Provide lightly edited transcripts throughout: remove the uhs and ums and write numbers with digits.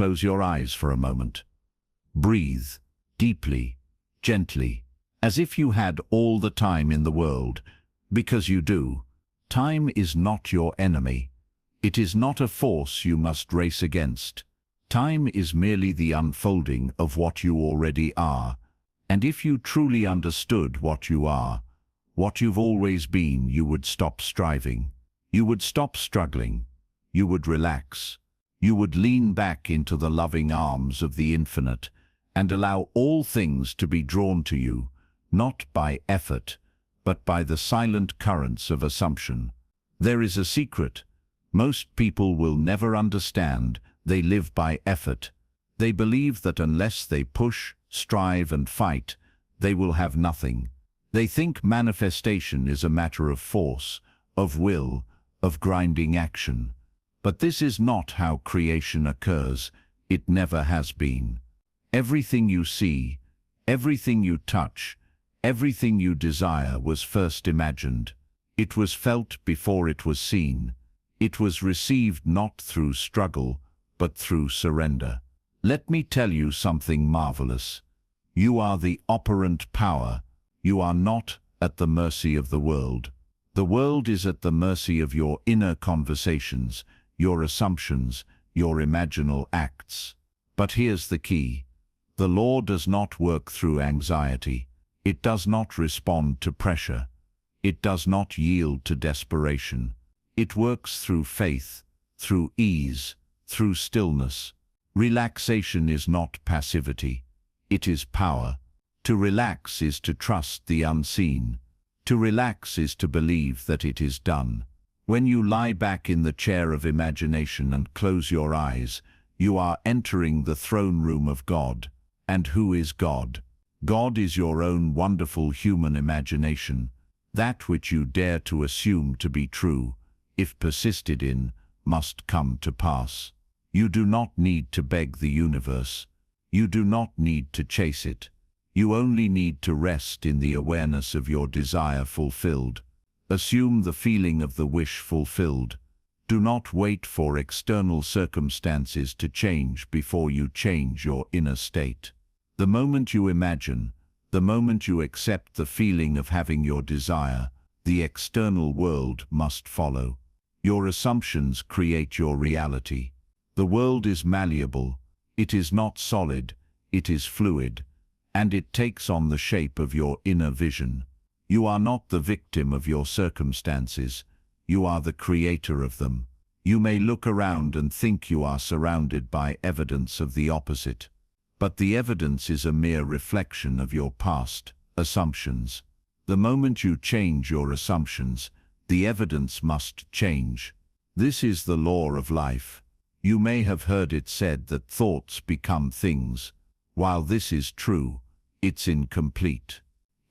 close your eyes for a moment. Breathe, deeply, gently, as if you had all the time in the world, because you do. Time is not your enemy. It is not a force you must race against. Time is merely the unfolding of what you already are, and if you truly understood what you are, what you've always been, you would stop striving. You would stop struggling. You would relax. You would lean back into the loving arms of the infinite and allow all things to be drawn to you, not by effort, but by the silent currents of assumption. There is a secret. Most people will never understand. They live by effort. They believe that unless they push, strive and fight, they will have nothing. They think manifestation is a matter of force, of will, of grinding action. But this is not how creation occurs. It never has been. Everything you see, everything you touch, everything you desire was first imagined. It was felt before it was seen. It was received not through struggle, but through surrender. Let me tell you something marvelous. You are the operant power. You are not at the mercy of the world. The world is at the mercy of your inner conversations, your assumptions, your imaginal acts. But here's the key. The law does not work through anxiety. It does not respond to pressure. It does not yield to desperation. It works through faith, through ease, through stillness. Relaxation is not passivity. It is power. To relax is to trust the unseen. To relax is to believe that it is done. When you lie back in the chair of imagination and close your eyes, you are entering the throne room of God. And who is God? God is your own wonderful human imagination, that which you dare to assume to be true, if persisted in, must come to pass. You do not need to beg the universe. You do not need to chase it. You only need to rest in the awareness of your desire fulfilled. Assume the feeling of the wish fulfilled. Do not wait for external circumstances to change before you change your inner state. The moment you imagine, the moment you accept the feeling of having your desire, the external world must follow. Your assumptions create your reality. The world is malleable. It is not solid. It is fluid. And it takes on the shape of your inner vision. You are not the victim of your circumstances. You are the creator of them. You may look around and think you are surrounded by evidence of the opposite. But the evidence is a mere reflection of your past assumptions. The moment you change your assumptions, the evidence must change. This is the law of life. You may have heard it said that thoughts become things. While this is true, it's incomplete.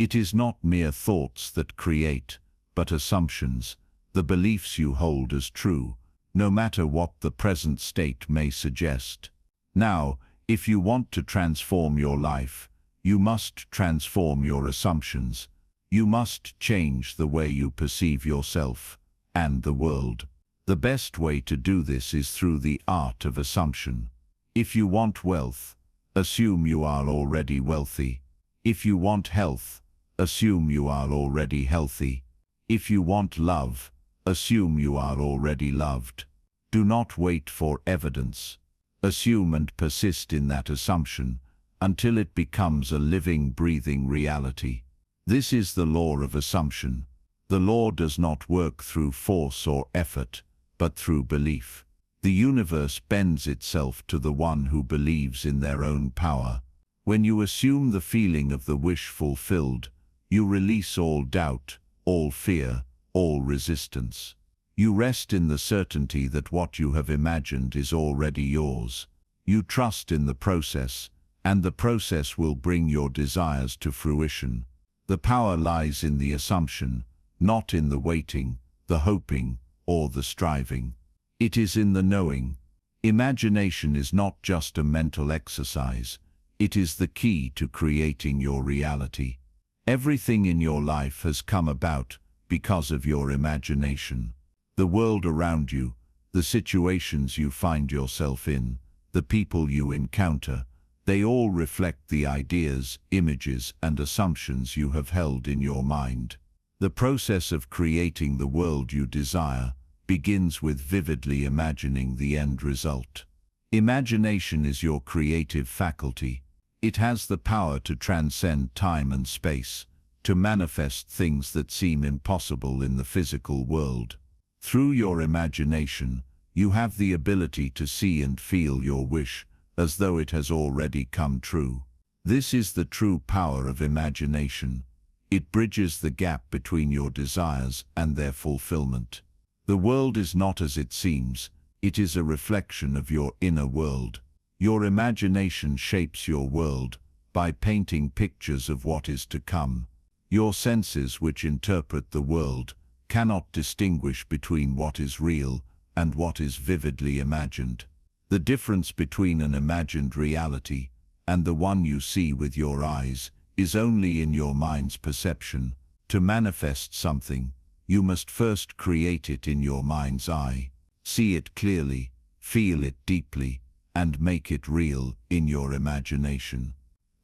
It is not mere thoughts that create, but assumptions, the beliefs you hold as true, no matter what the present state may suggest. Now, if you want to transform your life, you must transform your assumptions. You must change the way you perceive yourself and the world. The best way to do this is through the art of assumption. If you want wealth, assume you are already wealthy. If you want health, assume you are already healthy. If you want love, assume you are already loved. Do not wait for evidence. Assume and persist in that assumption until it becomes a living, breathing reality. This is the law of assumption. The law does not work through force or effort, but through belief. The universe bends itself to the one who believes in their own power. When you assume the feeling of the wish fulfilled, you release all doubt, all fear, all resistance. You rest in the certainty that what you have imagined is already yours. You trust in the process, and the process will bring your desires to fruition. The power lies in the assumption, not in the waiting, the hoping, or the striving. It is in the knowing. Imagination is not just a mental exercise. It is the key to creating your reality. Everything in your life has come about because of your imagination. The world around you, the situations you find yourself in, the people you encounter, they all reflect the ideas, images, and assumptions you have held in your mind. The process of creating the world you desire begins with vividly imagining the end result. Imagination is your creative faculty. It has the power to transcend time and space, to manifest things that seem impossible in the physical world. Through your imagination, you have the ability to see and feel your wish as though it has already come true. This is the true power of imagination. It bridges the gap between your desires and their fulfillment. The world is not as it seems. It is a reflection of your inner world. Your imagination shapes your world by painting pictures of what is to come. Your senses, which interpret the world, cannot distinguish between what is real and what is vividly imagined. The difference between an imagined reality and the one you see with your eyes is only in your mind's perception. To manifest something, you must first create it in your mind's eye. See it clearly, feel it deeply, and make it real in your imagination.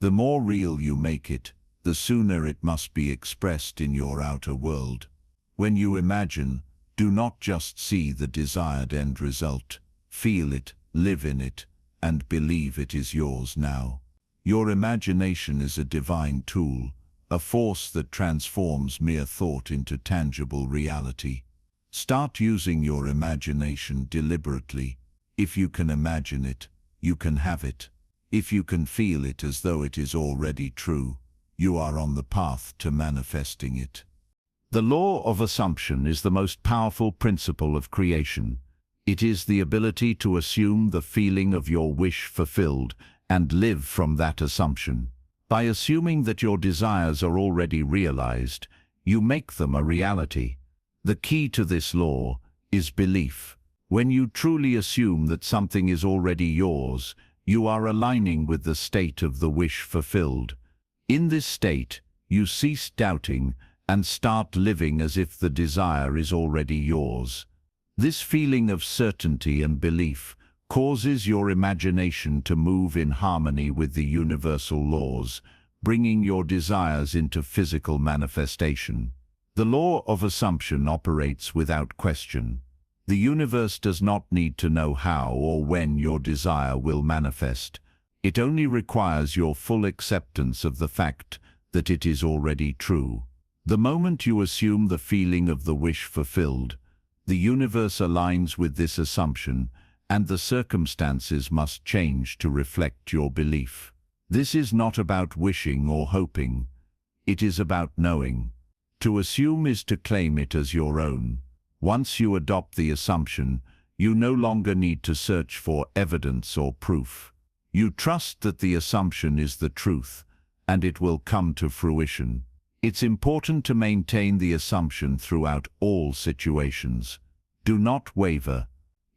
The more real you make it, the sooner it must be expressed in your outer world. When you imagine, do not just see the desired end result. Feel it, live in it, and believe it is yours now. Your imagination is a divine tool, a force that transforms mere thought into tangible reality. Start using your imagination deliberately. If you can imagine it, you can have it. If you can feel it as though it is already true, you are on the path to manifesting it. The law of assumption is the most powerful principle of creation. It is the ability to assume the feeling of your wish fulfilled and live from that assumption. By assuming that your desires are already realized, you make them a reality. The key to this law is belief. When you truly assume that something is already yours, you are aligning with the state of the wish fulfilled. In this state, you cease doubting and start living as if the desire is already yours. This feeling of certainty and belief causes your imagination to move in harmony with the universal laws, bringing your desires into physical manifestation. The law of assumption operates without question. The universe does not need to know how or when your desire will manifest. It only requires your full acceptance of the fact that it is already true. The moment you assume the feeling of the wish fulfilled, the universe aligns with this assumption, and the circumstances must change to reflect your belief. This is not about wishing or hoping. It is about knowing. To assume is to claim it as your own. Once you adopt the assumption, you no longer need to search for evidence or proof. You trust that the assumption is the truth, and it will come to fruition. It's important to maintain the assumption throughout all situations. Do not waver.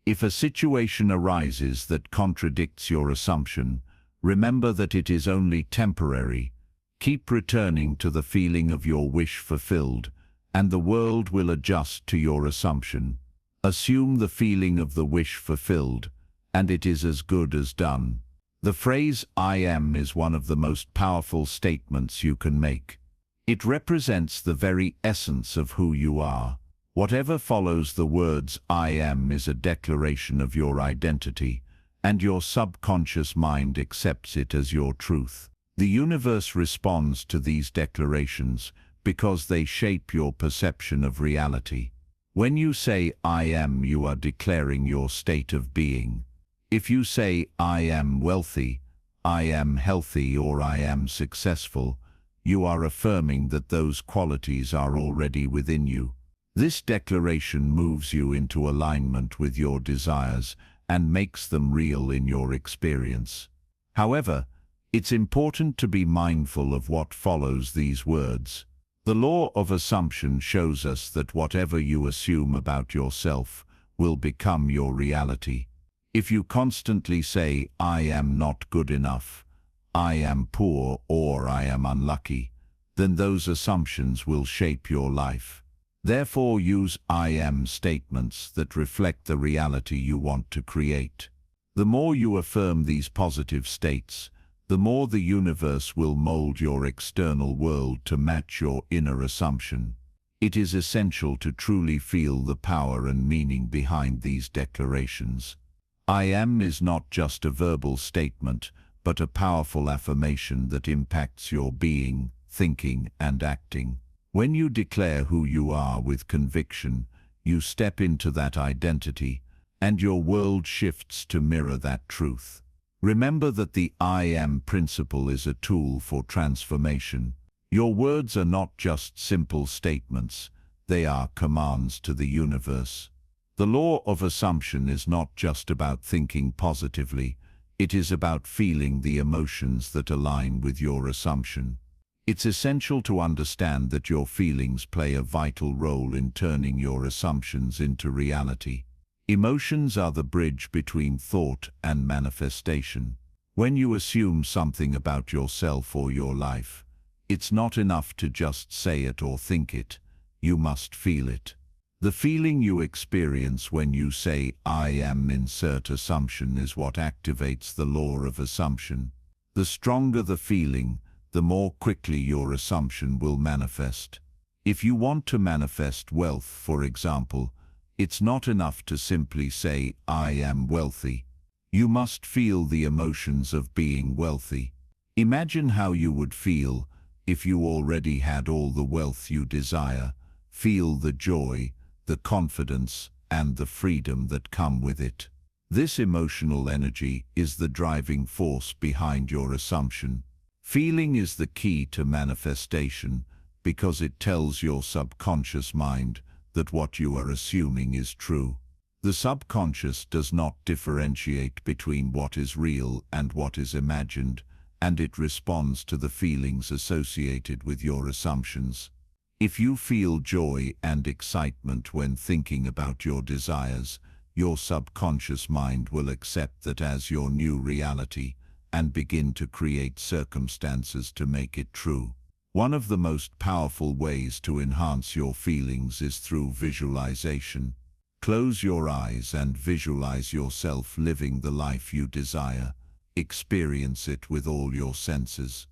If a situation arises that contradicts your assumption, remember that it is only temporary. Keep returning to the feeling of your wish fulfilled, and the world will adjust to your assumption. Assume the feeling of the wish fulfilled, and it is as good as done. The phrase "I am" is one of the most powerful statements you can make. It represents the very essence of who you are. Whatever follows the words "I am" is a declaration of your identity, and your subconscious mind accepts it as your truth. The universe responds to these declarations because they shape your perception of reality. When you say "I am," you are declaring your state of being. If you say "I am wealthy," "I am healthy," or "I am successful," you are affirming that those qualities are already within you. This declaration moves you into alignment with your desires and makes them real in your experience. However, it's important to be mindful of what follows these words. The law of assumption shows us that whatever you assume about yourself will become your reality. If you constantly say, "I am not good enough," "I am poor," or "I am unlucky," then those assumptions will shape your life. Therefore, use "I am" statements that reflect the reality you want to create. The more you affirm these positive states, the more the universe will mold your external world to match your inner assumption. It is essential to truly feel the power and meaning behind these declarations. I am is not just a verbal statement, but a powerful affirmation that impacts your being, thinking, and acting. When you declare who you are with conviction, you step into that identity, and your world shifts to mirror that truth. Remember that the I am principle is a tool for transformation. Your words are not just simple statements, they are commands to the universe. The law of assumption is not just about thinking positively, it is about feeling the emotions that align with your assumption. It's essential to understand that your feelings play a vital role in turning your assumptions into reality. Emotions are the bridge between thought and manifestation. When you assume something about yourself or your life, it's not enough to just say it or think it, you must feel it. The feeling you experience when you say, I am insert assumption is what activates the law of assumption. The stronger the feeling, the more quickly your assumption will manifest. If you want to manifest wealth, for example, it's not enough to simply say, I am wealthy. You must feel the emotions of being wealthy. Imagine how you would feel if you already had all the wealth you desire. Feel the joy, the confidence, and the freedom that come with it. This emotional energy is the driving force behind your assumption. Feeling is the key to manifestation because it tells your subconscious mind that what you are assuming is true. The subconscious does not differentiate between what is real and what is imagined, and it responds to the feelings associated with your assumptions. If you feel joy and excitement when thinking about your desires, your subconscious mind will accept that as your new reality and begin to create circumstances to make it true. One of the most powerful ways to enhance your feelings is through visualization. Close your eyes and visualize yourself living the life you desire. Experience it with all your senses.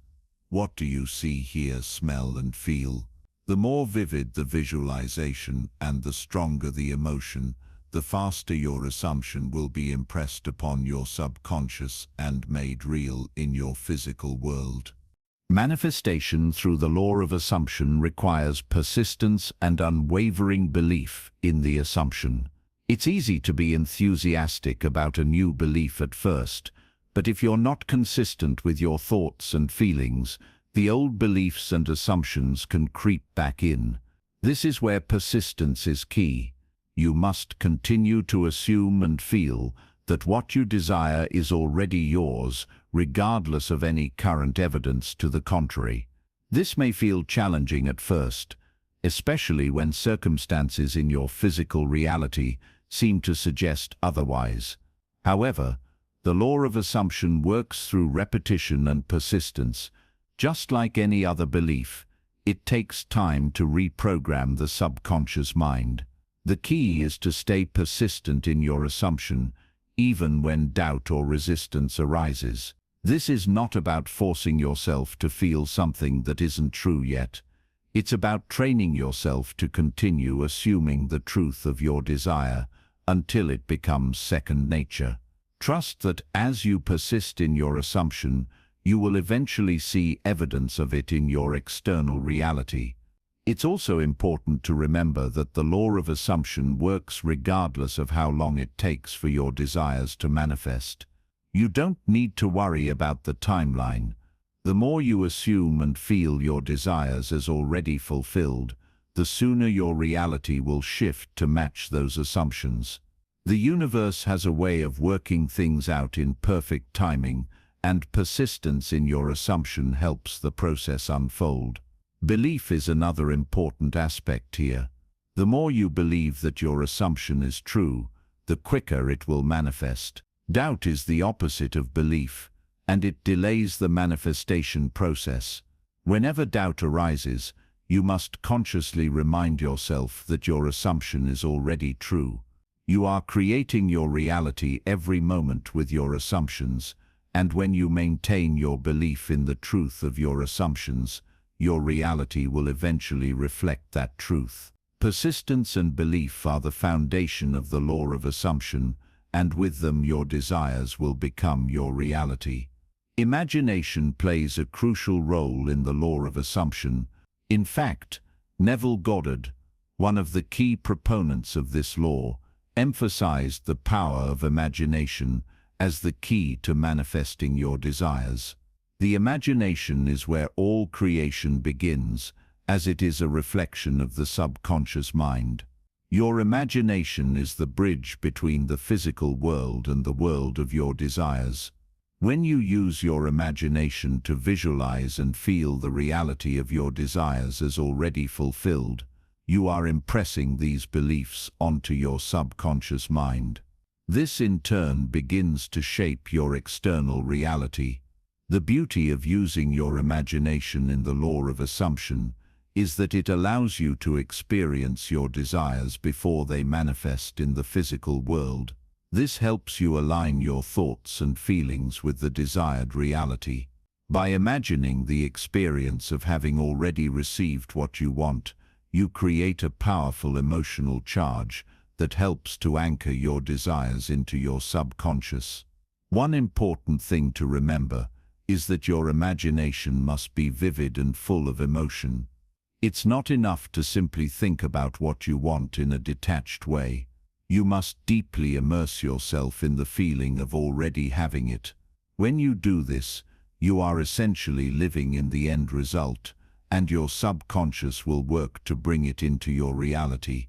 What do you see, hear, smell, and feel? The more vivid the visualization and the stronger the emotion, the faster your assumption will be impressed upon your subconscious and made real in your physical world. Manifestation through the law of assumption requires persistence and unwavering belief in the assumption. It's easy to be enthusiastic about a new belief at first, but if you're not consistent with your thoughts and feelings, the old beliefs and assumptions can creep back in. This is where persistence is key. You must continue to assume and feel that what you desire is already yours, regardless of any current evidence to the contrary. This may feel challenging at first, especially when circumstances in your physical reality seem to suggest otherwise. However, the law of assumption works through repetition and persistence. Just like any other belief, it takes time to reprogram the subconscious mind. The key is to stay persistent in your assumption, even when doubt or resistance arises. This is not about forcing yourself to feel something that isn't true yet. It's about training yourself to continue assuming the truth of your desire until it becomes second nature. Trust that as you persist in your assumption, you will eventually see evidence of it in your external reality. It's also important to remember that the law of assumption works regardless of how long it takes for your desires to manifest. You don't need to worry about the timeline. The more you assume and feel your desires as already fulfilled, the sooner your reality will shift to match those assumptions. The universe has a way of working things out in perfect timing, and persistence in your assumption helps the process unfold. Belief is another important aspect here. The more you believe that your assumption is true, the quicker it will manifest. Doubt is the opposite of belief, and it delays the manifestation process. Whenever doubt arises, you must consciously remind yourself that your assumption is already true. You are creating your reality every moment with your assumptions, and when you maintain your belief in the truth of your assumptions, your reality will eventually reflect that truth. Persistence and belief are the foundation of the law of assumption, and with them your desires will become your reality. Imagination plays a crucial role in the law of assumption. In fact, Neville Goddard, one of the key proponents of this law, emphasized the power of imagination as the key to manifesting your desires. The imagination is where all creation begins, as it is a reflection of the subconscious mind. Your imagination is the bridge between the physical world and the world of your desires. When you use your imagination to visualize and feel the reality of your desires as already fulfilled, you are impressing these beliefs onto your subconscious mind. This in turn begins to shape your external reality. The beauty of using your imagination in the law of assumption is that it allows you to experience your desires before they manifest in the physical world. This helps you align your thoughts and feelings with the desired reality. By imagining the experience of having already received what you want, you create a powerful emotional charge that helps to anchor your desires into your subconscious. One important thing to remember is that your imagination must be vivid and full of emotion. It's not enough to simply think about what you want in a detached way. You must deeply immerse yourself in the feeling of already having it. When you do this, you are essentially living in the end result, and your subconscious will work to bring it into your reality.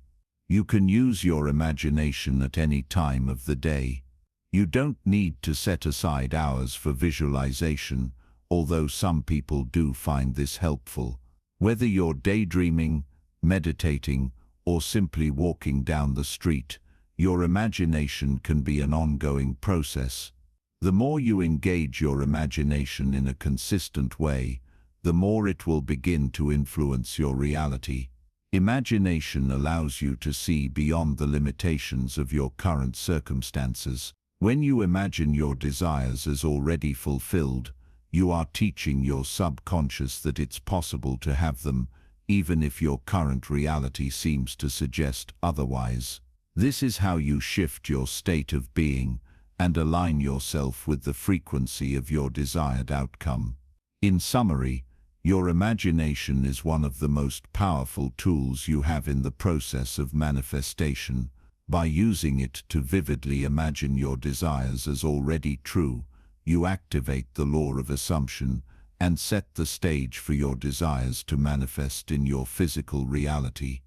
You can use your imagination at any time of the day. You don't need to set aside hours for visualization, although some people do find this helpful. Whether you're daydreaming, meditating, or simply walking down the street, your imagination can be an ongoing process. The more you engage your imagination in a consistent way, the more it will begin to influence your reality. Imagination allows you to see beyond the limitations of your current circumstances. When you imagine your desires as already fulfilled, you are teaching your subconscious that it's possible to have them, even if your current reality seems to suggest otherwise. This is how you shift your state of being and align yourself with the frequency of your desired outcome. In summary, your imagination is one of the most powerful tools you have in the process of manifestation. By using it to vividly imagine your desires as already true, you activate the law of assumption and set the stage for your desires to manifest in your physical reality.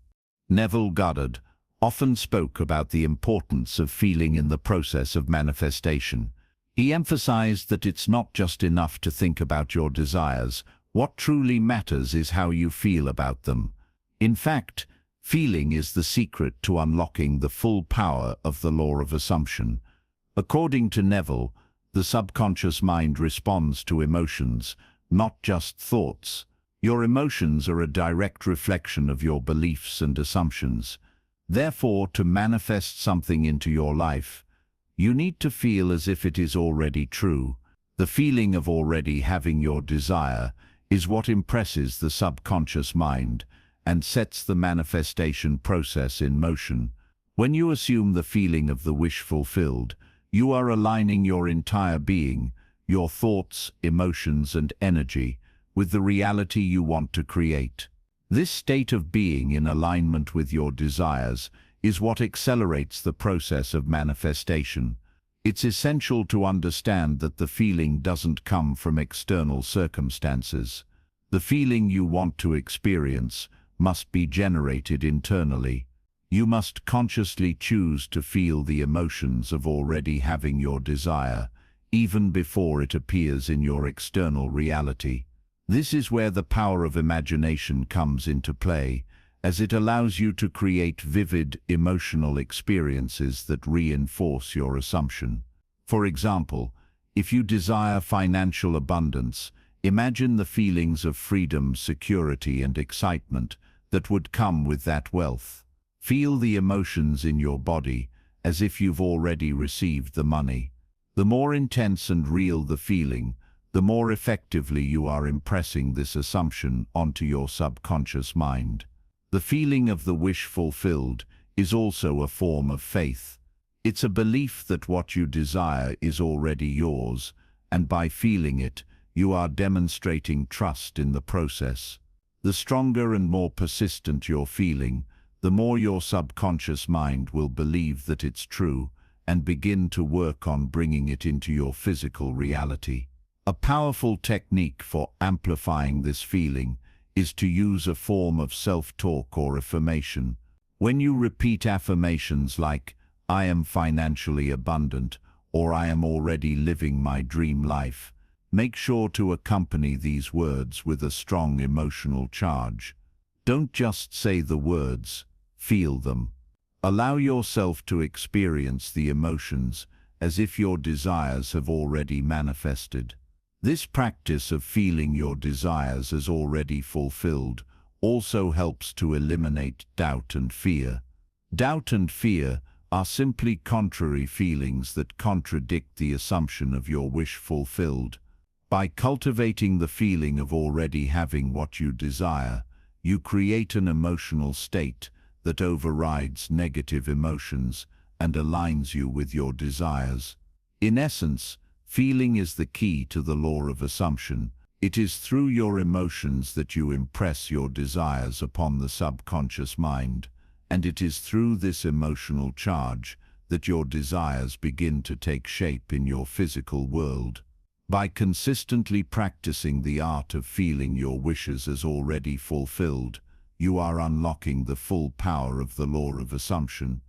Neville Goddard often spoke about the importance of feeling in the process of manifestation. He emphasized that it's not just enough to think about your desires. What truly matters is how you feel about them. In fact, feeling is the secret to unlocking the full power of the law of assumption. According to Neville, the subconscious mind responds to emotions, not just thoughts. Your emotions are a direct reflection of your beliefs and assumptions. Therefore, to manifest something into your life, you need to feel as if it is already true. The feeling of already having your desire is what impresses the subconscious mind and sets the manifestation process in motion. When you assume the feeling of the wish fulfilled, you are aligning your entire being, your thoughts, emotions, and energy, with the reality you want to create. This state of being in alignment with your desires is what accelerates the process of manifestation. It's essential to understand that the feeling doesn't come from external circumstances. The feeling you want to experience must be generated internally. You must consciously choose to feel the emotions of already having your desire, even before it appears in your external reality. This is where the power of imagination comes into play, as it allows you to create vivid, emotional experiences that reinforce your assumption. For example, if you desire financial abundance, imagine the feelings of freedom, security, and excitement that would come with that wealth. Feel the emotions in your body as if you've already received the money. The more intense and real the feeling, the more effectively you are impressing this assumption onto your subconscious mind. The feeling of the wish fulfilled is also a form of faith. It's a belief that what you desire is already yours, and by feeling it, you are demonstrating trust in the process. The stronger and more persistent your feeling, the more your subconscious mind will believe that it's true and begin to work on bringing it into your physical reality. A powerful technique for amplifying this feeling is to use a form of self-talk or affirmation. When you repeat affirmations like, "I am financially abundant," or "I am already living my dream life," make sure to accompany these words with a strong emotional charge. Don't just say the words, feel them. Allow yourself to experience the emotions as if your desires have already manifested. This practice of feeling your desires as already fulfilled also helps to eliminate doubt and fear. Doubt and fear are simply contrary feelings that contradict the assumption of your wish fulfilled. By cultivating the feeling of already having what you desire, you create an emotional state that overrides negative emotions and aligns you with your desires. In essence, feeling is the key to the law of assumption. It is through your emotions that you impress your desires upon the subconscious mind, and it is through this emotional charge that your desires begin to take shape in your physical world. By consistently practicing the art of feeling your wishes as already fulfilled, you are unlocking the full power of the law of assumption.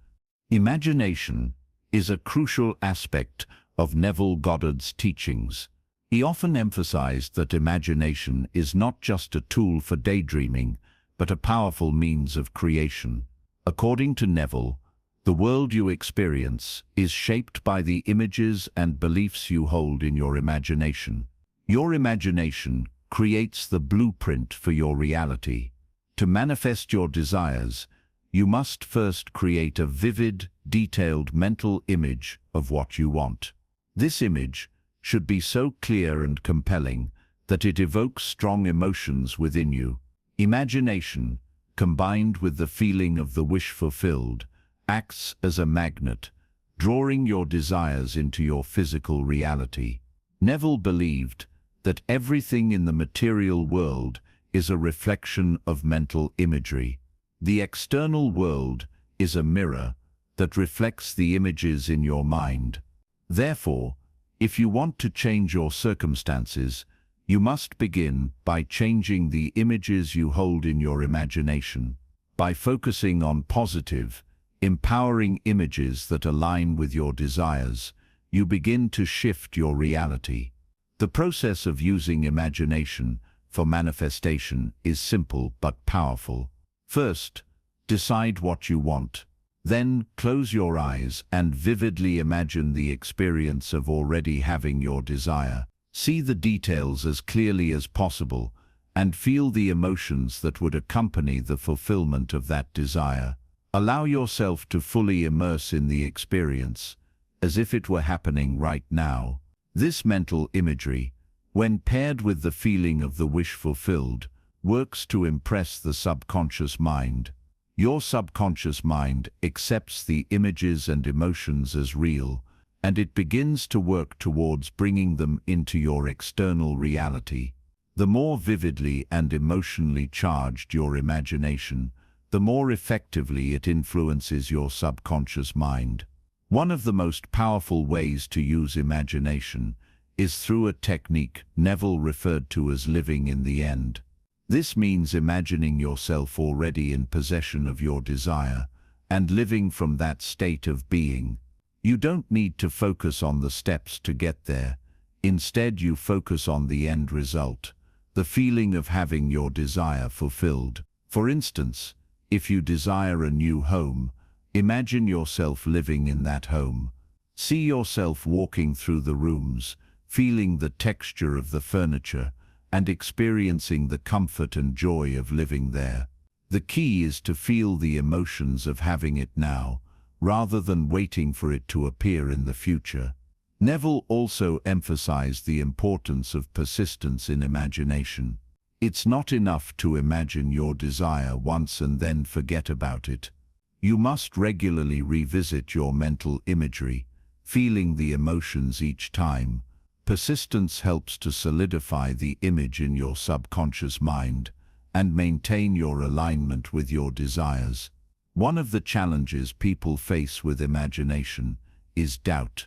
Imagination is a crucial aspect of Neville Goddard's teachings. He often emphasized that imagination is not just a tool for daydreaming, but a powerful means of creation. According to Neville, the world you experience is shaped by the images and beliefs you hold in your imagination. Your imagination creates the blueprint for your reality. To manifest your desires, you must first create a vivid, detailed mental image of what you want. This image should be so clear and compelling that it evokes strong emotions within you. Imagination, combined with the feeling of the wish fulfilled, acts as a magnet, drawing your desires into your physical reality. Neville believed that everything in the material world is a reflection of mental imagery. The external world is a mirror that reflects the images in your mind. Therefore, if you want to change your circumstances, you must begin by changing the images you hold in your imagination. By focusing on positive, empowering images that align with your desires, you begin to shift your reality. The process of using imagination for manifestation is simple but powerful. First, decide what you want. Then, close your eyes and vividly imagine the experience of already having your desire. See the details as clearly as possible and feel the emotions that would accompany the fulfillment of that desire. Allow yourself to fully immerse in the experience, as if it were happening right now. This mental imagery, when paired with the feeling of the wish fulfilled, works to impress the subconscious mind. Your subconscious mind accepts the images and emotions as real, and it begins to work towards bringing them into your external reality. The more vividly and emotionally charged your imagination, the more effectively it influences your subconscious mind. One of the most powerful ways to use imagination is through a technique Neville referred to as living in the end. This means imagining yourself already in possession of your desire and living from that state of being. You don't need to focus on the steps to get there. Instead, you focus on the end result, the feeling of having your desire fulfilled. For instance, if you desire a new home, imagine yourself living in that home. See yourself walking through the rooms, feeling the texture of the furniture, and experiencing the comfort and joy of living there. The key is to feel the emotions of having it now, rather than waiting for it to appear in the future. Neville also emphasized the importance of persistence in imagination. It's not enough to imagine your desire once and then forget about it. You must regularly revisit your mental imagery, feeling the emotions each time. Persistence helps to solidify the image in your subconscious mind and maintain your alignment with your desires. One of the challenges people face with imagination is doubt.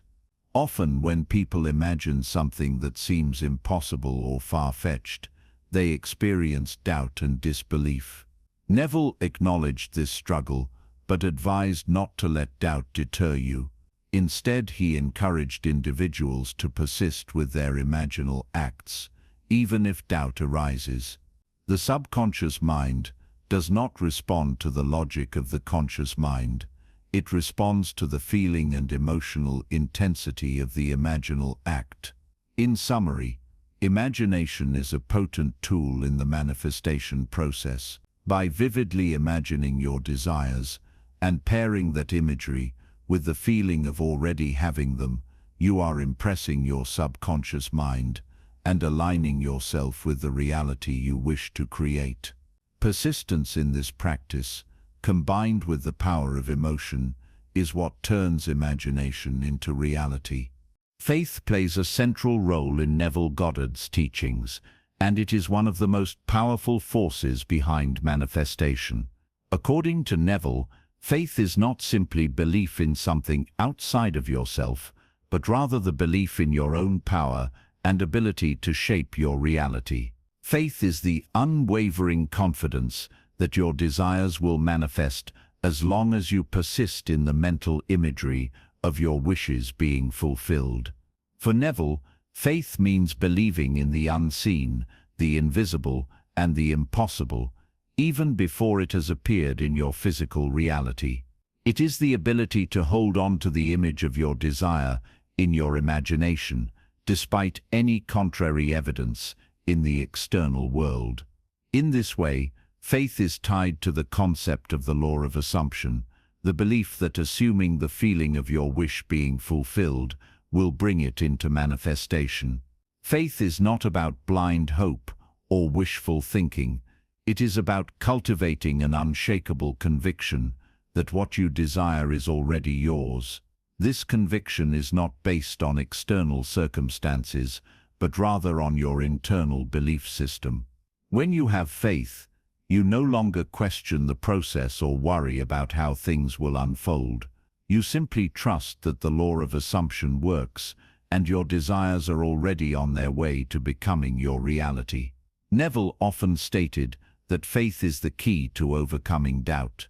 Often when people imagine something that seems impossible or far-fetched, they experience doubt and disbelief. Neville acknowledged this struggle, but advised not to let doubt deter you. Instead, he encouraged individuals to persist with their imaginal acts, even if doubt arises. The subconscious mind does not respond to the logic of the conscious mind. It responds to the feeling and emotional intensity of the imaginal act. In summary, imagination is a potent tool in the manifestation process. By vividly imagining your desires and pairing that imagery with the feeling of already having them, you are impressing your subconscious mind and aligning yourself with the reality you wish to create. Persistence in this practice, combined with the power of emotion, is what turns imagination into reality. Faith plays a central role in Neville Goddard's teachings, and it is one of the most powerful forces behind manifestation. According to Neville, faith is not simply belief in something outside of yourself, but rather the belief in your own power and ability to shape your reality. Faith is the unwavering confidence that your desires will manifest as long as you persist in the mental imagery of your wishes being fulfilled. For Neville, faith means believing in the unseen, the invisible, and the impossible, even before it has appeared in your physical reality. It is the ability to hold on to the image of your desire in your imagination, despite any contrary evidence in the external world. In this way, faith is tied to the concept of the law of assumption, the belief that assuming the feeling of your wish being fulfilled will bring it into manifestation. Faith is not about blind hope or wishful thinking. It is about cultivating an unshakable conviction that what you desire is already yours. This conviction is not based on external circumstances, but rather on your internal belief system. When you have faith, you no longer question the process or worry about how things will unfold. You simply trust that the law of assumption works, and your desires are already on their way to becoming your reality. Neville often stated that faith is the key to overcoming doubt.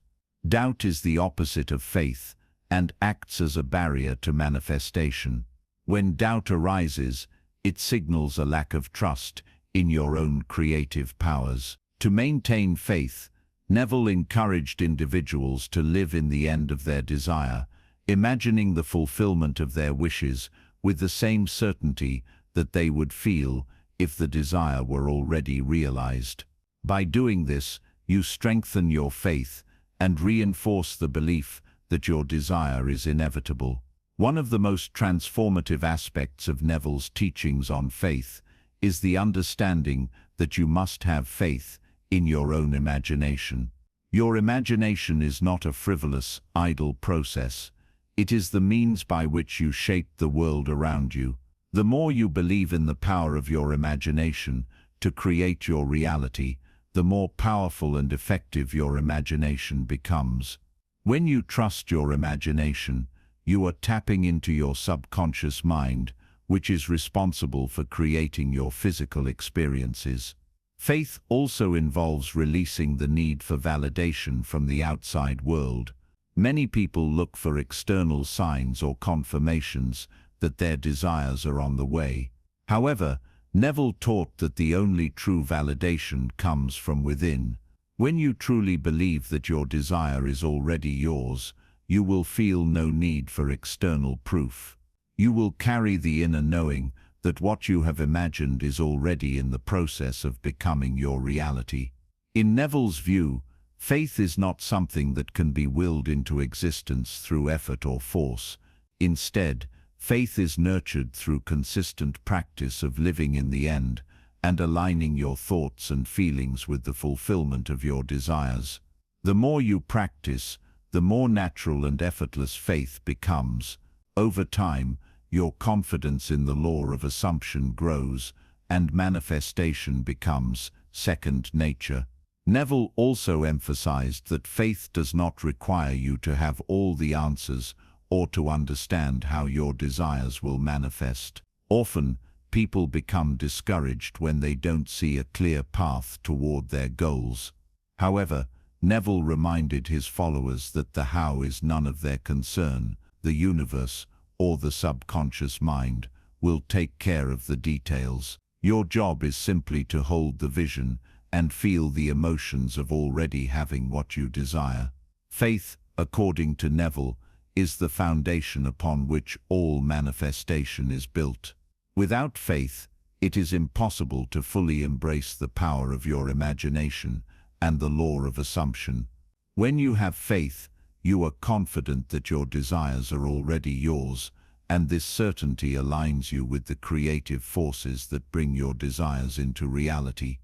Doubt is the opposite of faith and acts as a barrier to manifestation. When doubt arises, it signals a lack of trust in your own creative powers. To maintain faith, Neville encouraged individuals to live in the end of their desire, imagining the fulfillment of their wishes with the same certainty that they would feel if the desire were already realized. By doing this, you strengthen your faith and reinforce the belief that your desire is inevitable. One of the most transformative aspects of Neville's teachings on faith is the understanding that you must have faith in your own imagination. Your imagination is not a frivolous, idle process. It is the means by which you shape the world around you. The more you believe in the power of your imagination to create your reality, the more powerful and effective your imagination becomes. When you trust your imagination, you are tapping into your subconscious mind, which is responsible for creating your physical experiences. Faith also involves releasing the need for validation from the outside world. Many people look for external signs or confirmations that their desires are on the way. However, Neville taught that the only true validation comes from within. When you truly believe that your desire is already yours, you will feel no need for external proof. You will carry the inner knowing that what you have imagined is already in the process of becoming your reality. In Neville's view, Faith is not something that can be willed into existence through effort or force. Instead, faith is nurtured through consistent practice of living in the end and aligning your thoughts and feelings with the fulfillment of your desires. The more you practice, the more natural and effortless faith becomes. Over time, your confidence in the law of assumption grows, and manifestation becomes second nature. Neville also emphasized that faith does not require you to have all the answers or to understand how your desires will manifest. Often, people become discouraged when they don't see a clear path toward their goals. However, Neville reminded his followers that the how is none of their concern. The universe, or the subconscious mind, will take care of the details. Your job is simply to hold the vision and feel the emotions of already having what you desire. Faith, according to Neville, is the foundation upon which all manifestation is built. Without faith, it is impossible to fully embrace the power of your imagination and the law of assumption. When you have faith, you are confident that your desires are already yours, and this certainty aligns you with the creative forces that bring your desires into reality.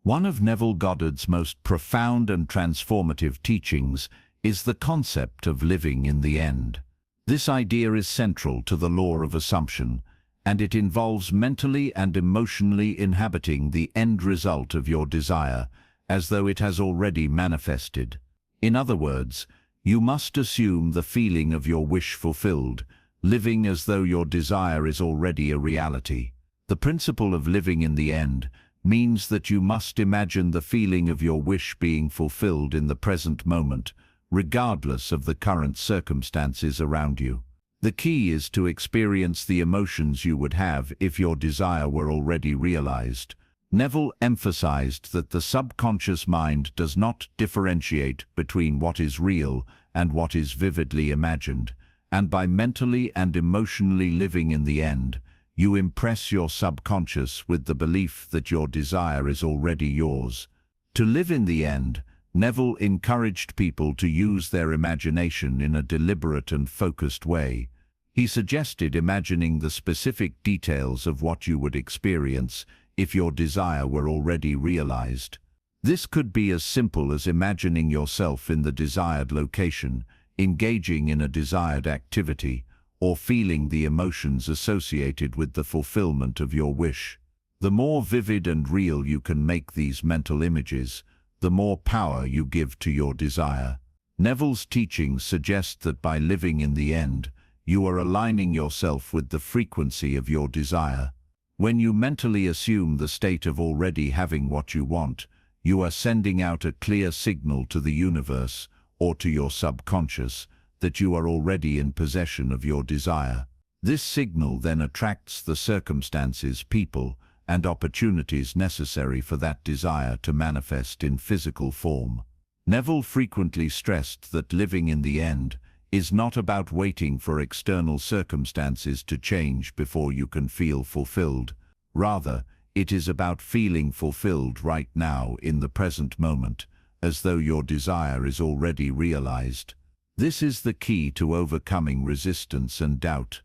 One of Neville Goddard's most profound and transformative teachings is the concept of living in the end. This idea is central to the law of assumption, and it involves mentally and emotionally inhabiting the end result of your desire as though it has already manifested. In other words, you must assume the feeling of your wish fulfilled, living as though your desire is already a reality. The principle of living in the end means that you must imagine the feeling of your wish being fulfilled in the present moment, regardless of the current circumstances around you. The key is to experience the emotions you would have if your desire were already realized. Neville emphasized that the subconscious mind does not differentiate between what is real and what is vividly imagined, and by mentally and emotionally living in the end, you impress your subconscious with the belief that your desire is already yours. To live in the end, Neville encouraged people to use their imagination in a deliberate and focused way. He suggested imagining the specific details of what you would experience if your desire were already realized. This could be as simple as imagining yourself in the desired location, engaging in a desired activity, or feeling the emotions associated with the fulfillment of your wish. The more vivid and real you can make these mental images, the more power you give to your desire. Neville's teachings suggest that by living in the end, you are aligning yourself with the frequency of your desire. When you mentally assume the state of already having what you want, you are sending out a clear signal to the universe, or to your subconscious, that you are already in possession of your desire. This signal then attracts the circumstances, people, and opportunities necessary for that desire to manifest in physical form. Neville frequently stressed that living in the end is not about waiting for external circumstances to change before you can feel fulfilled. Rather, it is about feeling fulfilled right now in the present moment, as though your desire is already realized. This is the key to overcoming resistance and doubt.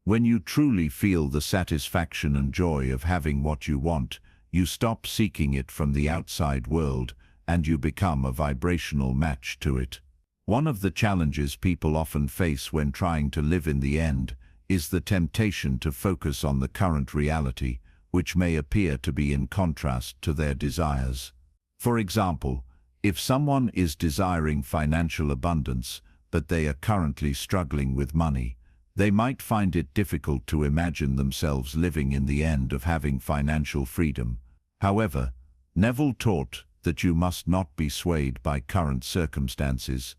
When you truly feel the satisfaction and joy of having what you want, you stop seeking it from the outside world, and you become a vibrational match to it. One of the challenges people often face when trying to live in the end is the temptation to focus on the current reality, which may appear to be in contrast to their desires. For example, if someone is desiring financial abundance, but they are currently struggling with money, they might find it difficult to imagine themselves living in the end of having financial freedom. However, Neville taught that you must not be swayed by current circumstances.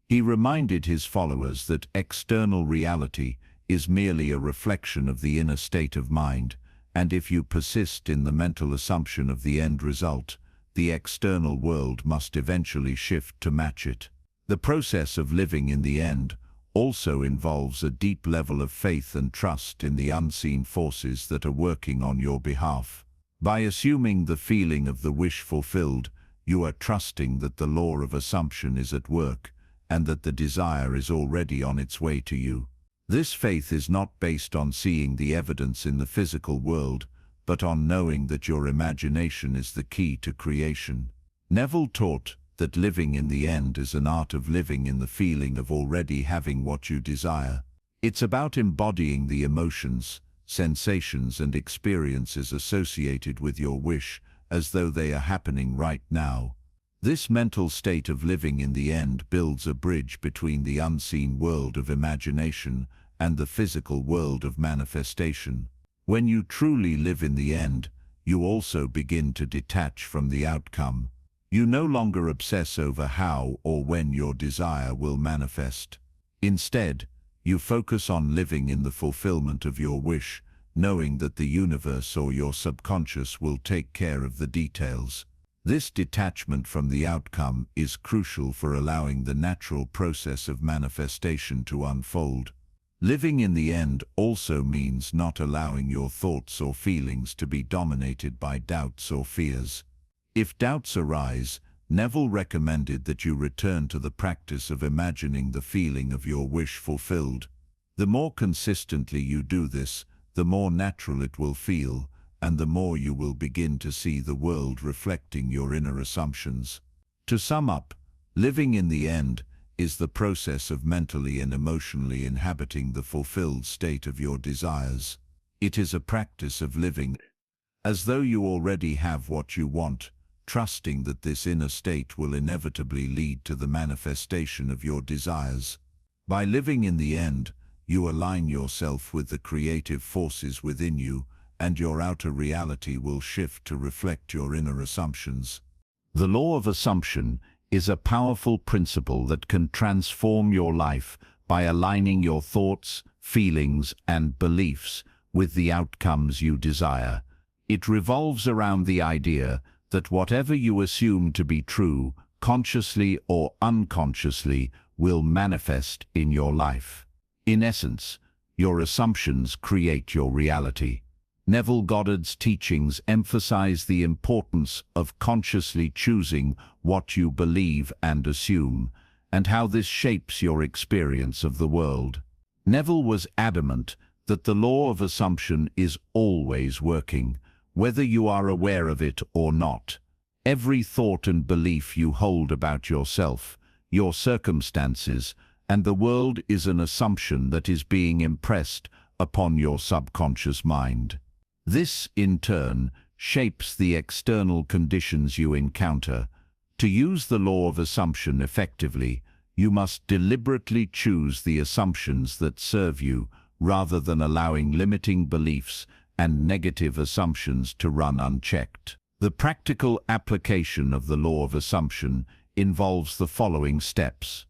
He reminded his followers that external reality is merely a reflection of the inner state of mind, and if you persist in the mental assumption of the end result, the external world must eventually shift to match it. The process of living in the end also involves a deep level of faith and trust in the unseen forces that are working on your behalf. By assuming the feeling of the wish fulfilled, You are trusting that the law of assumption is at work and that the desire is already on its way to you. This faith is not based on seeing the evidence in the physical world, but on knowing that your imagination is the key to creation. Neville taught that living in the end is an art of living in the feeling of already having what you desire. It's about embodying the emotions, sensations, and experiences associated with your wish as though they are happening right now. This mental state of living in the end builds a bridge between the unseen world of imagination and the physical world of manifestation. When you truly live in the end, you also begin to detach from the outcome. You no longer obsess over how or when your desire will manifest. Instead, you focus on living in the fulfillment of your wish, knowing that the universe or your subconscious will take care of the details. This detachment from the outcome is crucial for allowing the natural process of manifestation to unfold. Living in the end also means not allowing your thoughts or feelings to be dominated by doubts or fears. If doubts arise, Neville recommended that you return to the practice of imagining the feeling of your wish fulfilled. The more consistently you do this, the more natural it will feel, and the more you will begin to see the world reflecting your inner assumptions. To sum up, living in the end is the process of mentally and emotionally inhabiting the fulfilled state of your desires. It is a practice of living as though you already have what you want, trusting that this inner state will inevitably lead to the manifestation of your desires. By living in the end, you align yourself with the creative forces within you, and your outer reality will shift to reflect your inner assumptions. The law of assumption is a powerful principle that can transform your life by aligning your thoughts, feelings, and beliefs with the outcomes you desire. It revolves around the idea that whatever you assume to be true, consciously or unconsciously, will manifest in your life. In essence, your assumptions create your reality. Neville Goddard's teachings emphasize the importance of consciously choosing what you believe and assume, and how this shapes your experience of the world. Neville was adamant that the law of assumption is always working, whether you are aware of it or not. Every thought and belief you hold about yourself, your circumstances, and the world is an assumption that is being impressed upon your subconscious mind. This, in turn, shapes the external conditions you encounter. To use the law of assumption effectively, you must deliberately choose the assumptions that serve you, rather than allowing limiting beliefs and negative assumptions to run unchecked. The practical application of the law of assumption involves the following steps.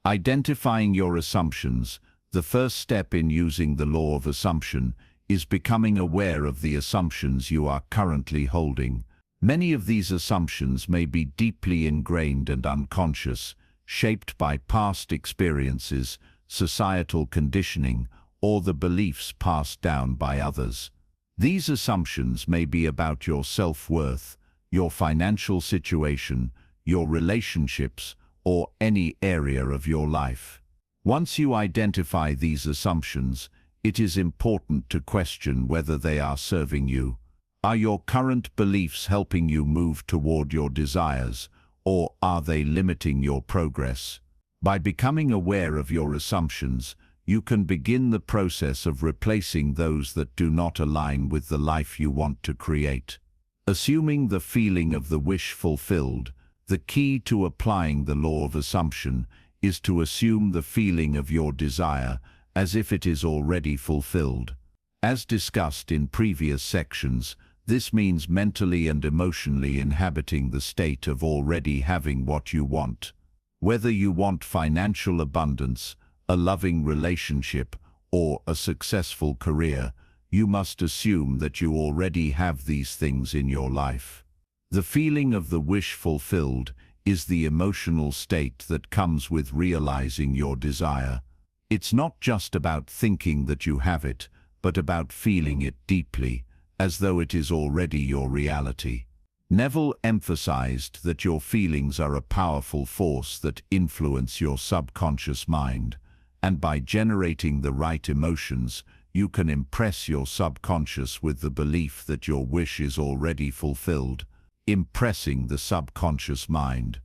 Identifying your assumptions. The first step in using the law of assumption is becoming aware of the assumptions you are currently holding. Many of these assumptions may be deeply ingrained and unconscious, shaped by past experiences, societal conditioning, or the beliefs passed down by others. These assumptions may be about your self-worth, your financial situation, your relationships, or any area of your life. Once you identify these assumptions, it is important to question whether they are serving you. Are your current beliefs helping you move toward your desires, or are they limiting your progress? By becoming aware of your assumptions, you can begin the process of replacing those that do not align with the life you want to create. Assuming the feeling of the wish fulfilled. The key to applying the law of assumption is to assume the feeling of your desire as if it is already fulfilled. As discussed in previous sections, this means mentally and emotionally inhabiting the state of already having what you want. Whether you want financial abundance, a loving relationship, or a successful career, you must assume that you already have these things in your life. The feeling of the wish fulfilled is the emotional state that comes with realizing your desire. It's not just about thinking that you have it, but about feeling it deeply, as though it is already your reality. Neville emphasized that your feelings are a powerful force that influence your subconscious mind, and by generating the right emotions, you can impress your subconscious with the belief that your wish is already fulfilled, impressing the subconscious mind.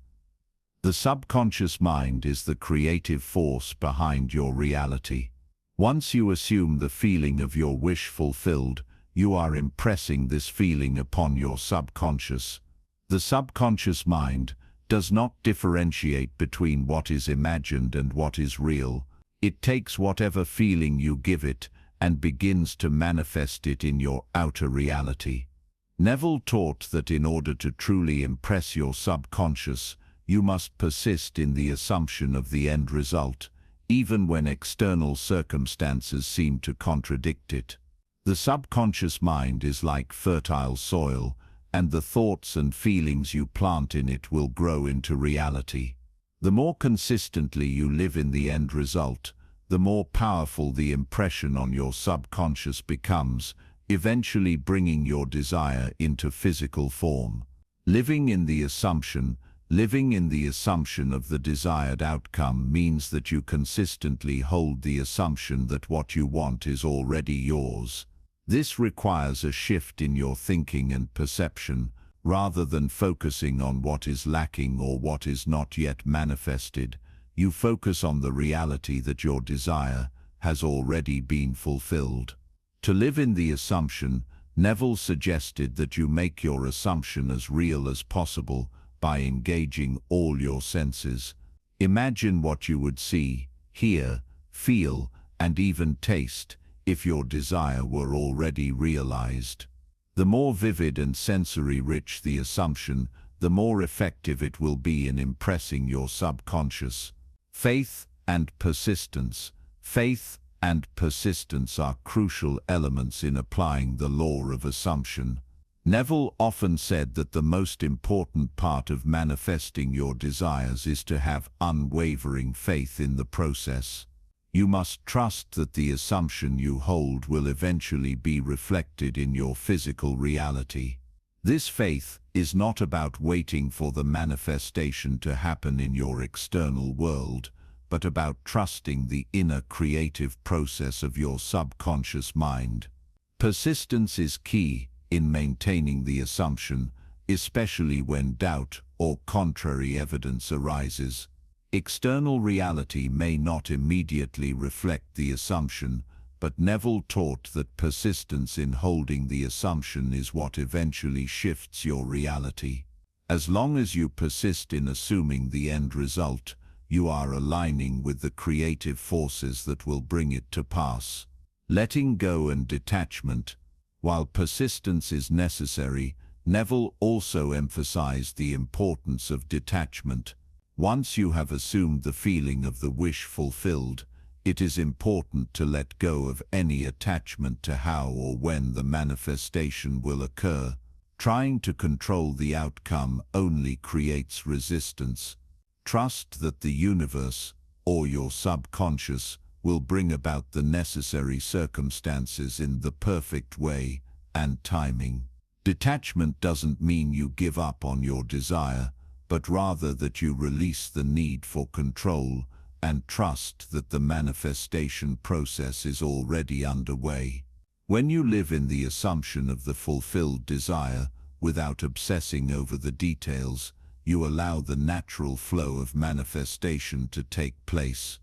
The subconscious mind is the creative force behind your reality. Once you assume the feeling of your wish fulfilled, you are impressing this feeling upon your subconscious. The subconscious mind does not differentiate between what is imagined and what is real. It takes whatever feeling you give it and begins to manifest it in your outer reality. Neville taught that in order to truly impress your subconscious, you must persist in the assumption of the end result, even when external circumstances seem to contradict it. The subconscious mind is like fertile soil, and the thoughts and feelings you plant in it will grow into reality. The more consistently you live in the end result, the more powerful the impression on your subconscious becomes, eventually bringing your desire into physical form. Living in the assumption of the desired outcome means that you consistently hold the assumption that what you want is already yours. This requires a shift in your thinking and perception, rather than focusing on what is lacking or what is not yet manifested. You focus on the reality that your desire has already been fulfilled. To live in the assumption, Neville suggested that you make your assumption as real as possible by engaging all your senses. Imagine what you would see, hear, feel, and even taste if your desire were already realized. The more vivid and sensory-rich the assumption, the more effective it will be in impressing your subconscious. Faith and persistence. Faith and persistence are crucial elements in applying the law of assumption. Neville often said that the most important part of manifesting your desires is to have unwavering faith in the process. You must trust that the assumption you hold will eventually be reflected in your physical reality. This faith is not about waiting for the manifestation to happen in your external world, but about trusting the inner creative process of your subconscious mind. Persistence is key in maintaining the assumption, especially when doubt or contrary evidence arises. External reality may not immediately reflect the assumption, but Neville taught that persistence in holding the assumption is what eventually shifts your reality. As long as you persist in assuming the end result, you are aligning with the creative forces that will bring it to pass. Letting go and detachment. While persistence is necessary, Neville also emphasized the importance of detachment. Once you have assumed the feeling of the wish fulfilled, it is important to let go of any attachment to how or when the manifestation will occur. Trying to control the outcome only creates resistance. Trust that the universe, or your subconscious, will bring about the necessary circumstances in the perfect way and timing. Detachment doesn't mean you give up on your desire, but rather that you release the need for control and trust that the manifestation process is already underway. When you live in the assumption of the fulfilled desire, without obsessing over the details, you allow the natural flow of manifestation to take place.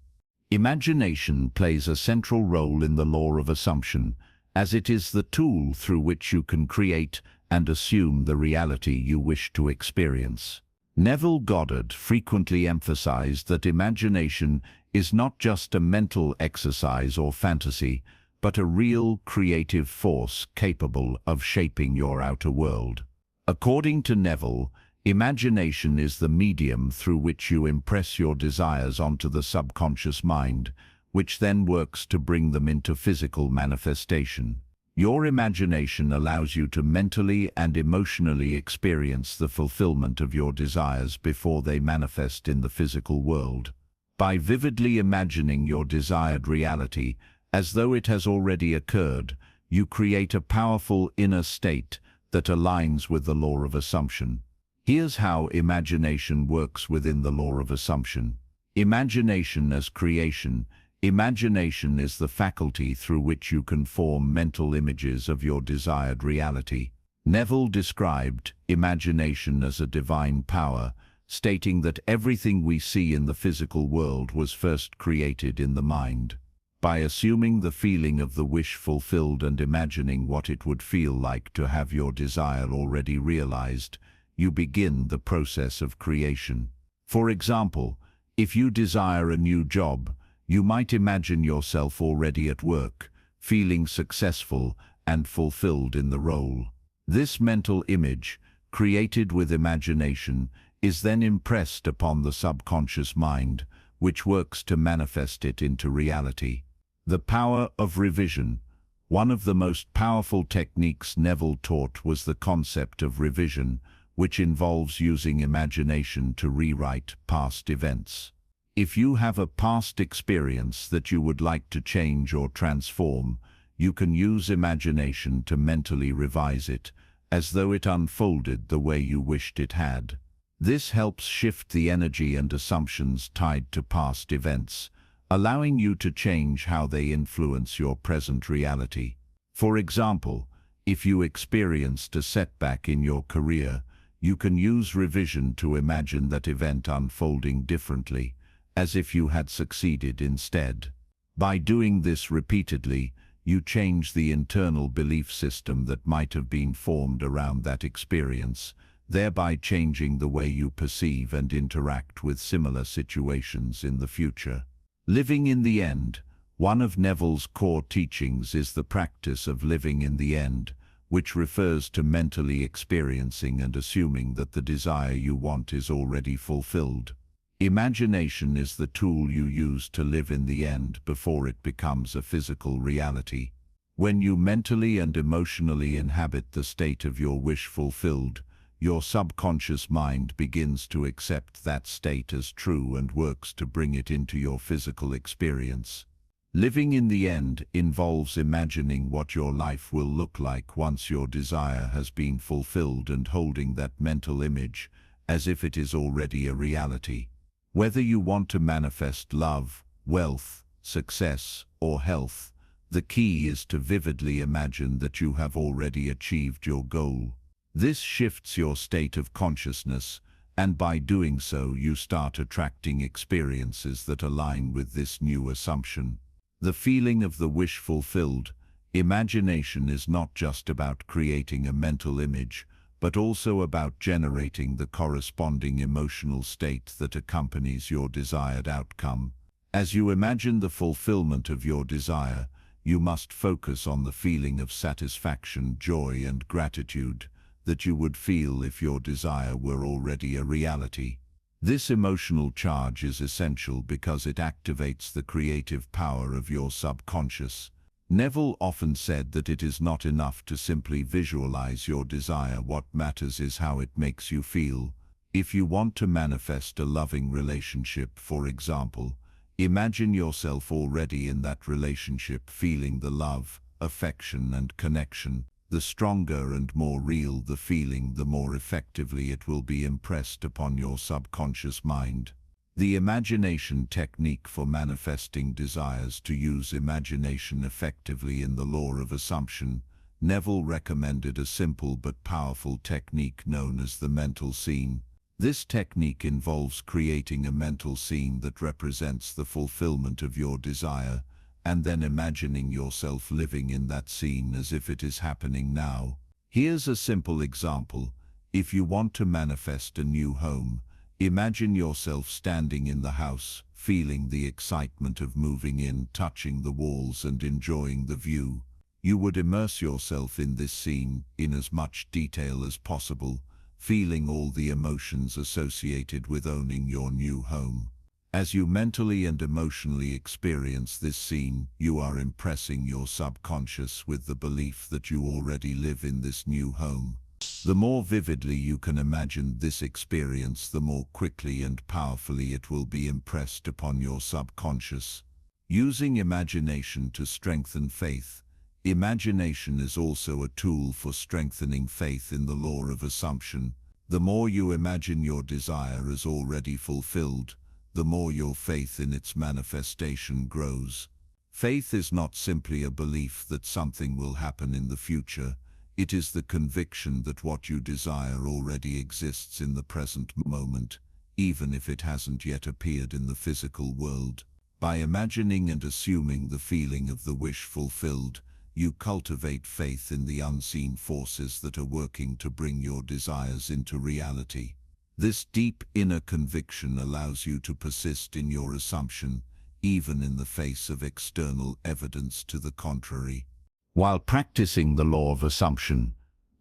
Imagination plays a central role in the law of assumption, as it is the tool through which you can create and assume the reality you wish to experience. Neville Goddard frequently emphasized that imagination is not just a mental exercise or fantasy, but a real creative force capable of shaping your outer world. According to Neville, imagination is the medium through which you impress your desires onto the subconscious mind, which then works to bring them into physical manifestation. Your imagination allows you to mentally and emotionally experience the fulfillment of your desires before they manifest in the physical world. By vividly imagining your desired reality as though it has already occurred, you create a powerful inner state that aligns with the law of assumption. Here's how imagination works within the law of assumption. Imagination as creation. Imagination is the faculty through which you can form mental images of your desired reality. Neville described imagination as a divine power, stating that everything we see in the physical world was first created in the mind. By assuming the feeling of the wish fulfilled and imagining what it would feel like to have your desire already realized, you begin the process of creation. For example, if you desire a new job, you might imagine yourself already at work, feeling successful and fulfilled in the role. This mental image, created with imagination, is then impressed upon the subconscious mind, which works to manifest it into reality. The power of revision. One of the most powerful techniques Neville taught was the concept of revision, which involves using imagination to rewrite past events. If you have a past experience that you would like to change or transform, you can use imagination to mentally revise it, as though it unfolded the way you wished it had. This helps shift the energy and assumptions tied to past events, allowing you to change how they influence your present reality. For example, if you experienced a setback in your career, you can use revision to imagine that event unfolding differently, as if you had succeeded instead. By doing this repeatedly, you change the internal belief system that might have been formed around that experience, thereby changing the way you perceive and interact with similar situations in the future. Living in the end. One of Neville's core teachings is the practice of living in the end, which refers to mentally experiencing and assuming that the desire you want is already fulfilled. Imagination is the tool you use to live in the end before it becomes a physical reality. When you mentally and emotionally inhabit the state of your wish fulfilled, your subconscious mind begins to accept that state as true and works to bring it into your physical experience. Living in the end involves imagining what your life will look like once your desire has been fulfilled and holding that mental image as if it is already a reality. Whether you want to manifest love, wealth, success, or health, the key is to vividly imagine that you have already achieved your goal. This shifts your state of consciousness, and by doing so you start attracting experiences that align with this new assumption. The feeling of the wish fulfilled. Imagination is not just about creating a mental image, but also about generating the corresponding emotional state that accompanies your desired outcome. As you imagine the fulfillment of your desire, you must focus on the feeling of satisfaction, joy, and gratitude that you would feel if your desire were already a reality. This emotional charge is essential because it activates the creative power of your subconscious. Neville often said that it is not enough to simply visualize your desire. What matters is how it makes you feel. If you want to manifest a loving relationship, for example, imagine yourself already in that relationship, feeling the love, affection, and connection. The stronger and more real the feeling, the more effectively it will be impressed upon your subconscious mind. The imagination technique for manifesting desires. To use imagination effectively in the law of assumption, Neville recommended a simple but powerful technique known as the mental scene. This technique involves creating a mental scene that represents the fulfillment of your desire, and then imagining yourself living in that scene as if it is happening now. Here's a simple example. If you want to manifest a new home, imagine yourself standing in the house, feeling the excitement of moving in, touching the walls and enjoying the view. You would immerse yourself in this scene in as much detail as possible, feeling all the emotions associated with owning your new home. As you mentally and emotionally experience this scene, you are impressing your subconscious with the belief that you already live in this new home. The more vividly you can imagine this experience, the more quickly and powerfully it will be impressed upon your subconscious. Using imagination to strengthen faith. Imagination is also a tool for strengthening faith in the law of assumption. The more you imagine your desire as already fulfilled, the more your faith in its manifestation grows. Faith is not simply a belief that something will happen in the future. It is the conviction that what you desire already exists in the present moment, even if it hasn't yet appeared in the physical world. By imagining and assuming the feeling of the wish fulfilled, you cultivate faith in the unseen forces that are working to bring your desires into reality. This deep inner conviction allows you to persist in your assumption, even in the face of external evidence to the contrary. While practicing the law of assumption,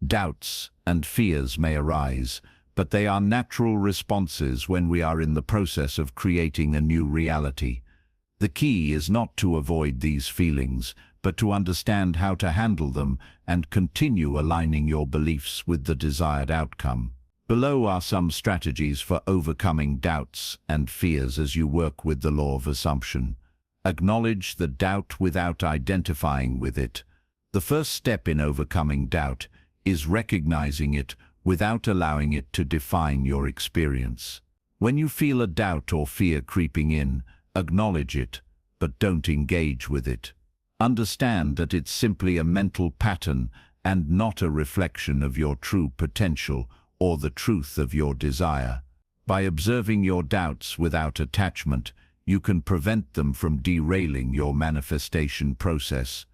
doubts and fears may arise, but they are natural responses when we are in the process of creating a new reality. The key is not to avoid these feelings, but to understand how to handle them and continue aligning your beliefs with the desired outcome. Below are some strategies for overcoming doubts and fears as you work with the law of assumption. Acknowledge the doubt without identifying with it. The first step in overcoming doubt is recognizing it without allowing it to define your experience. When you feel a doubt or fear creeping in, acknowledge it, but don't engage with it. Understand that it's simply a mental pattern and not a reflection of your true potential or the truth of your desire. By observing your doubts without attachment, you can prevent them from derailing your manifestation process.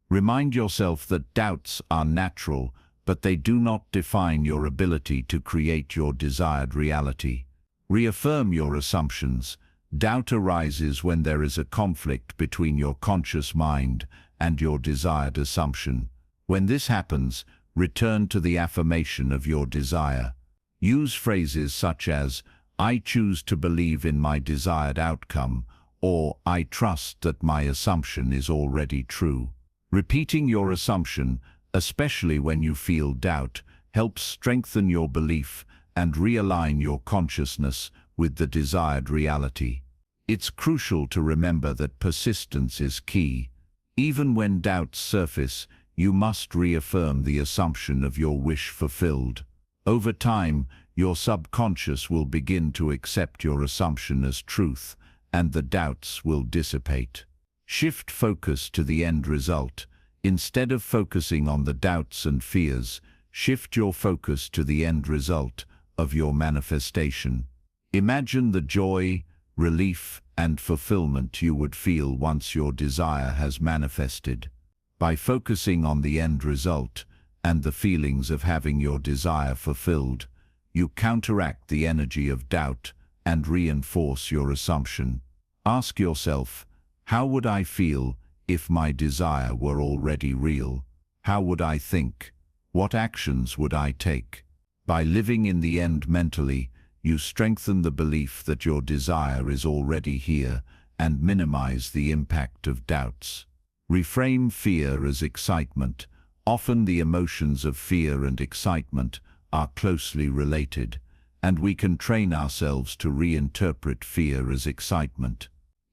Remind yourself that doubts are natural, but they do not define your ability to create your desired reality. Reaffirm your assumptions. Doubt arises when there is a conflict between your conscious mind and your desired assumption. When this happens, return to the affirmation of your desire. Use phrases such as, "I choose to believe in my desired outcome," or "I trust that my assumption is already true." Repeating your assumption, especially when you feel doubt, helps strengthen your belief and realign your consciousness with the desired reality. It's crucial to remember that persistence is key. Even when doubts surface, you must reaffirm the assumption of your wish fulfilled. Over time, your subconscious will begin to accept your assumption as truth, and the doubts will dissipate. Shift focus to the end result. Instead of focusing on the doubts and fears, shift your focus to the end result of your manifestation. Imagine the joy, relief, and fulfillment you would feel once your desire has manifested. By focusing on the end result and the feelings of having your desire fulfilled, you counteract the energy of doubt and reinforce your assumption. Ask yourself, how would I feel if my desire were already real? How would I think? What actions would I take? By living in the end mentally, you strengthen the belief that your desire is already here and minimize the impact of doubts. Reframe fear as excitement. Often the emotions of fear and excitement are closely related, and we can train ourselves to reinterpret fear as excitement.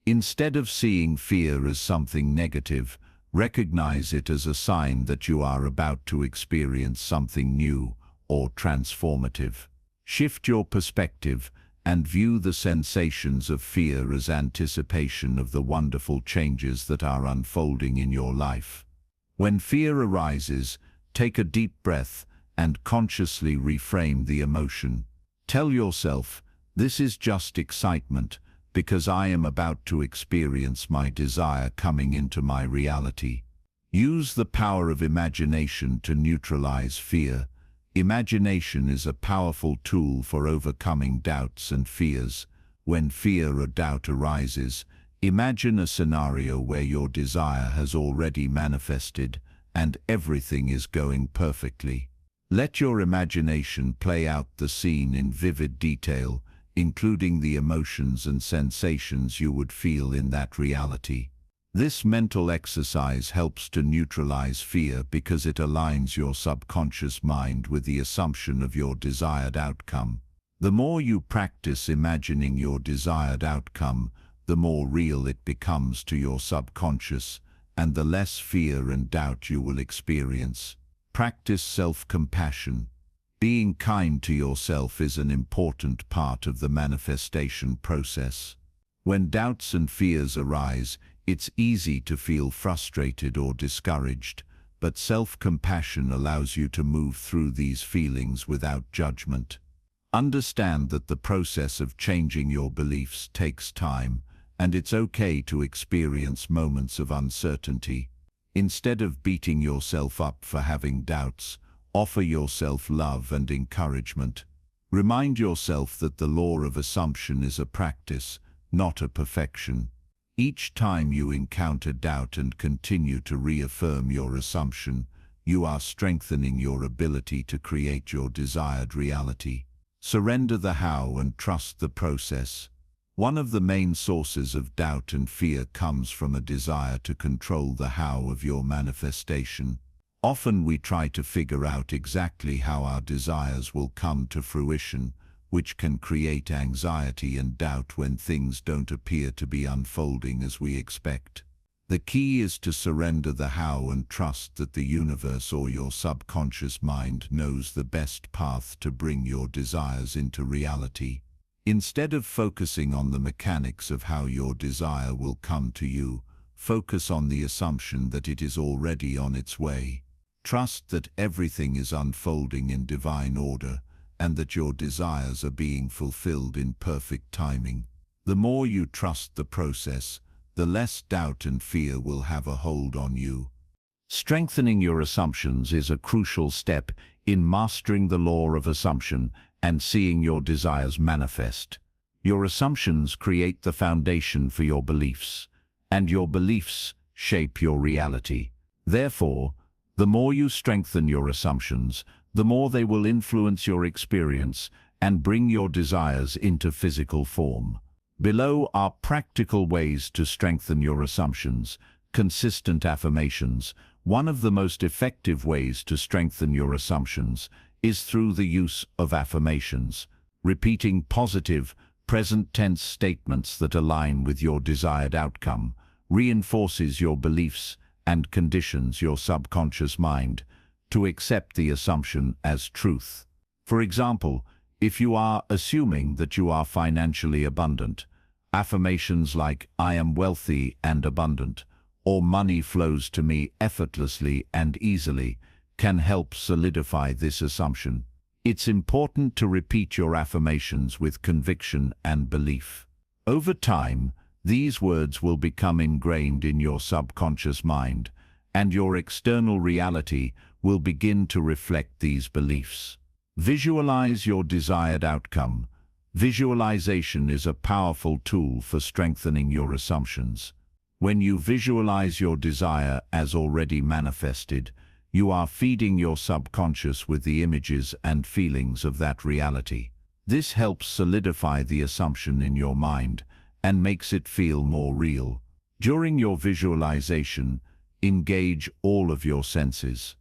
Instead of seeing fear as something negative, recognize it as a sign that you are about to experience something new or transformative. Shift your perspective and view the sensations of fear as anticipation of the wonderful changes that are unfolding in your life. When fear arises, take a deep breath and consciously reframe the emotion. Tell yourself, "This is just excitement, because I am about to experience my desire coming into my reality." Use the power of imagination to neutralize fear. Imagination is a powerful tool for overcoming doubts and fears. When fear or doubt arises, imagine a scenario where your desire has already manifested and everything is going perfectly. Let your imagination play out the scene in vivid detail, including the emotions and sensations you would feel in that reality. This mental exercise helps to neutralize fear because it aligns your subconscious mind with the assumption of your desired outcome. The more you practice imagining your desired outcome, the more real it becomes to your subconscious, and the less fear and doubt you will experience. Practice self-compassion. Being kind to yourself is an important part of the manifestation process. When doubts and fears arise, it's easy to feel frustrated or discouraged, but self-compassion allows you to move through these feelings without judgment. Understand that the process of changing your beliefs takes time, and it's okay to experience moments of uncertainty. Instead of beating yourself up for having doubts, offer yourself love and encouragement. Remind yourself that the law of assumption is a practice, not a perfection. Each time you encounter doubt and continue to reaffirm your assumption, you are strengthening your ability to create your desired reality. Surrender the how and trust the process. One of the main sources of doubt and fear comes from a desire to control the how of your manifestation. Often we try to figure out exactly how our desires will come to fruition, which can create anxiety and doubt when things don't appear to be unfolding as we expect. The key is to surrender the how and trust that the universe or your subconscious mind knows the best path to bring your desires into reality. Instead of focusing on the mechanics of how your desire will come to you, focus on the assumption that it is already on its way. Trust that everything is unfolding in divine order, and that your desires are being fulfilled in perfect timing. The more you trust the process, the less doubt and fear will have a hold on you. Strengthening your assumptions is a crucial step in mastering the law of assumption and seeing your desires manifest. Your assumptions create the foundation for your beliefs, and your beliefs shape your reality. Therefore, the more you strengthen your assumptions, the more they will influence your experience and bring your desires into physical form. Below are practical ways to strengthen your assumptions. Consistent affirmations. One of the most effective ways to strengthen your assumptions is through the use of affirmations. Repeating positive, present-tense statements that align with your desired outcome reinforces your beliefs and conditions your subconscious mind to accept the assumption as truth. For example, if you are assuming that you are financially abundant, affirmations like "I am wealthy and abundant" or "money flows to me effortlessly and easily" can help solidify this assumption. It's important to repeat your affirmations with conviction and belief. Over time, these words will become ingrained in your subconscious mind, and your external reality will begin to reflect these beliefs. Visualize your desired outcome. Visualization is a powerful tool for strengthening your assumptions. When you visualize your desire as already manifested, you are feeding your subconscious with the images and feelings of that reality. This helps solidify the assumption in your mind and makes it feel more real. During your visualization, engage all of your senses.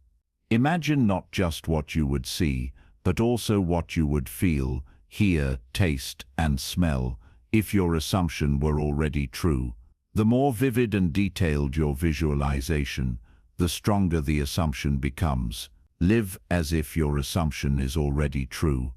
Imagine not just what you would see, but also what you would feel, hear, taste, and smell if your assumption were already true. The more vivid and detailed your visualization, the stronger the assumption becomes. Live as if your assumption is already true.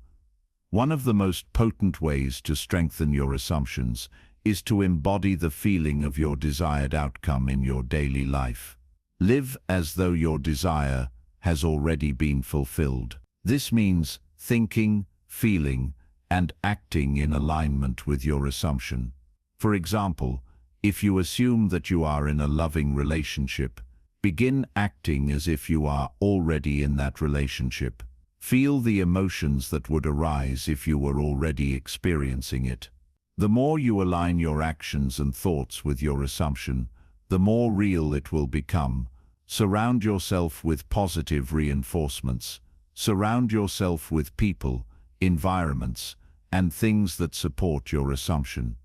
One of the most potent ways to strengthen your assumptions is to embody the feeling of your desired outcome in your daily life. Live as though your desire has already been fulfilled. This means thinking, feeling, and acting in alignment with your assumption. For example, if you assume that you are in a loving relationship, begin acting as if you are already in that relationship. Feel the emotions that would arise if you were already experiencing it. The more you align your actions and thoughts with your assumption, the more real it will become. Surround yourself with positive reinforcements. Surround yourself with people, environments, and things that support your assumption.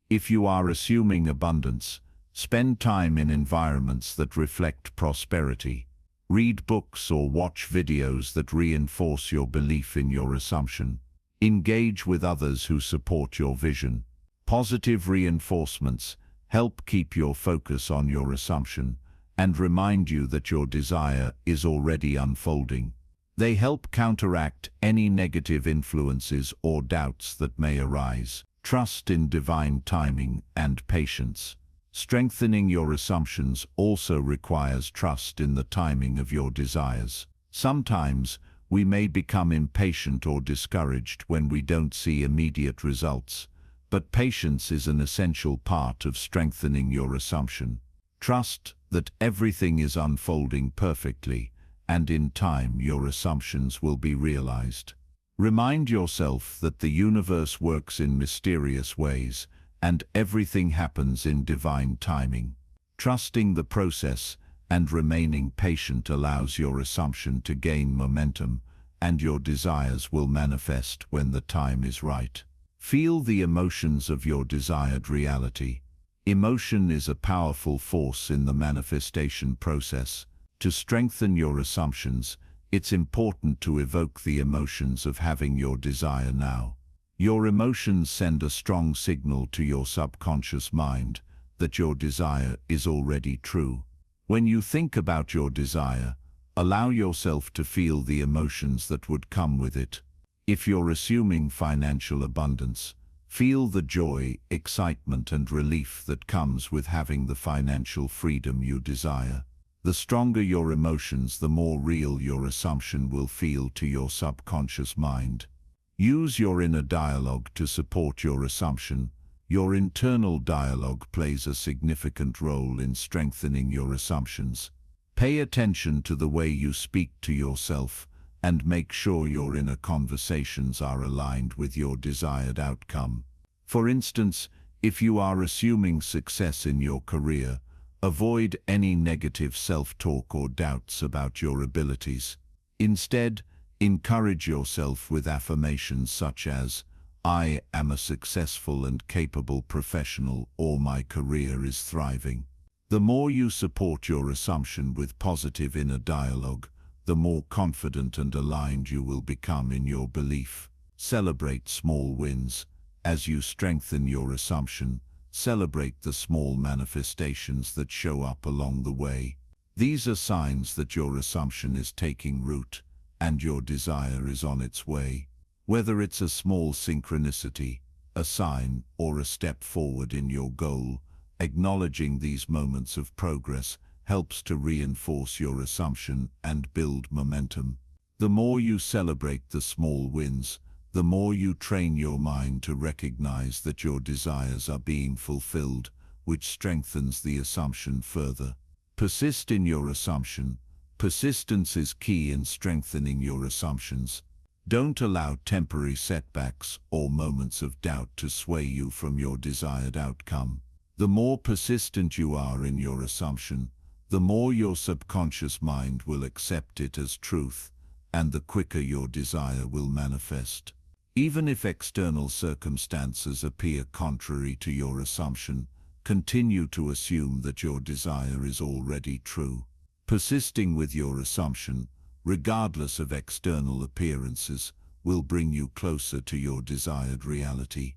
If you are assuming abundance, spend time in environments that reflect prosperity. Read books or watch videos that reinforce your belief in your assumption. Engage with others who support your vision. Positive reinforcements help keep your focus on your assumption and remind you that your desire is already unfolding. They help counteract any negative influences or doubts that may arise. Trust in divine timing and patience. Strengthening your assumptions also requires trust in the timing of your desires. Sometimes, we may become impatient or discouraged when we don't see immediate results, but patience is an essential part of strengthening your assumption. Trust that everything is unfolding perfectly, and in time your assumptions will be realized. Remind yourself that the universe works in mysterious ways, and everything happens in divine timing. Trusting the process and remaining patient allows your assumption to gain momentum, and your desires will manifest when the time is right. Feel the emotions of your desired reality. Emotion is a powerful force in the manifestation process. To strengthen your assumptions, it's important to evoke the emotions of having your desire now. Your emotions send a strong signal to your subconscious mind that your desire is already true. When you think about your desire, allow yourself to feel the emotions that would come with it. If you're assuming financial abundance, feel the joy, excitement, and relief that comes with having the financial freedom you desire. The stronger your emotions, the more real your assumption will feel to your subconscious mind. Use your inner dialogue to support your assumption. Your internal dialogue plays a significant role in strengthening your assumptions. Pay attention to the way you speak to yourself, and make sure your inner conversations are aligned with your desired outcome. For instance, if you are assuming success in your career, avoid any negative self-talk or doubts about your abilities. Instead, encourage yourself with affirmations such as, "I am a successful and capable professional," or "My career is thriving." The more you support your assumption with positive inner dialogue, the more confident and aligned you will become in your belief. Celebrate small wins. As you strengthen your assumption, celebrate the small manifestations that show up along the way. These are signs that your assumption is taking root and your desire is on its way. Whether it's a small synchronicity, a sign, or a step forward in your goal, acknowledging these moments of progress helps to reinforce your assumption and build momentum. The more you celebrate the small wins, the more you train your mind to recognize that your desires are being fulfilled, which strengthens the assumption further. Persist in your assumption. Persistence is key in strengthening your assumptions. Don't allow temporary setbacks or moments of doubt to sway you from your desired outcome. The more persistent you are in your assumption, the more your subconscious mind will accept it as truth, and the quicker your desire will manifest. Even if external circumstances appear contrary to your assumption, continue to assume that your desire is already true. Persisting with your assumption, regardless of external appearances, will bring you closer to your desired reality.